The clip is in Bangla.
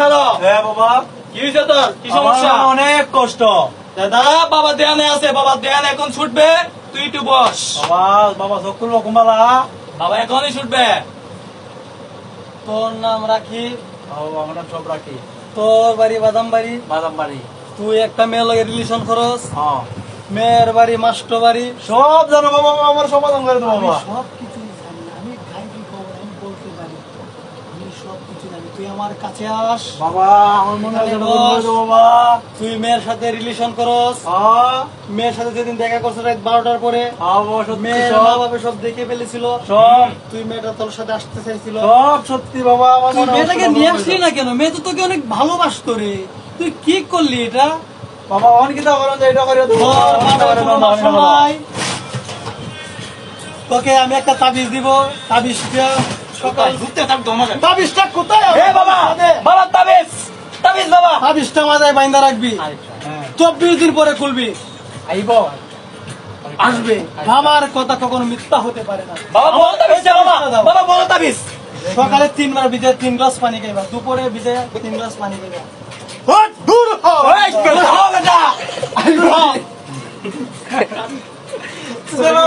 খালো। হ্যাঁ বাবা। কি হয়েছে তোর? কি সমস্যা? অনেক কষ্ট দাদা, বাবা ধ্যানে আছে, বাবা ধ্যান এখন ছুটবে, তুই একটু বস। বাবা। বাবা চকুর রকম বালা। বাবা এখনই ছুটবে। তোর নাম রাখি, আমার নাম সব রাখি। তোর বাড়ি বাদাম বাড়ি, বাদাম বাড়ি। তুই একটা মেয়ের লগে রিলেশন করস, হ্যাঁ মেয়ের বাড়ি মাস্টো বাড়ি। সব জানো বাবা, আমার সমাধান করে দেবো আমি বাবা। সব কিছু জানি, আমি খাইবি খবর আমি বলতে পারি, আমি সব কিছু জানি। তুই আমার কাছে আস। বাবা আমার মনে হয় এখানে করে বস। দেবো বাবা। তুই মেয়ের সাথে রিলেশন করস, হ্যাঁ মেয়ের সাথে যেদিন দেখা করছ রাত 12টার পরে, হ্যাঁ বাবা সত্যি মেয়ের সব। মা বাবা সব দেখে ফেলেছিল, সব তুই মেয়েটা তোর সাথে আসতে চাইছিল। সব সত্যি বাবা। আমার তুই মনে হয় মেয়েটাকে সমাধান নিয়ে করে আসলি দেবো। না কেন? মেয়ে তো তোকে অনেক ভালোবাসতো রে, তুই কি করলি এটা? বাবা অনেক কিছু করেন যে এটা করে দেবো। তোর মাথায় এটা করে কোনো দেবো, বাসন বাবা। নাই। তোকে আমি একটা তাবিজ দিব, তাবিজটা সকাল তাবিজটা কোথায়? এ বাবা, বাবা তাবিজ, তাবিজ বাবা। তাবিজটা মাথায় বাইন্দা রাখবি, হ্যাঁ 24 দিন পরে খুলবি, আইব। আসবে। বাবার কথা কখনো মিথ্যা হতে পারে না। বাবা বলো তাবিজ বাবা। বাবা বলো তাবিজ। সকালে 3 বার ভিজে 3 গ্লাস পানি খাইবা, দুপুরে ভিজে 3 গ্লাস পানি খাইবা। হট দূর হও। এই বেটা বেটা। চলো।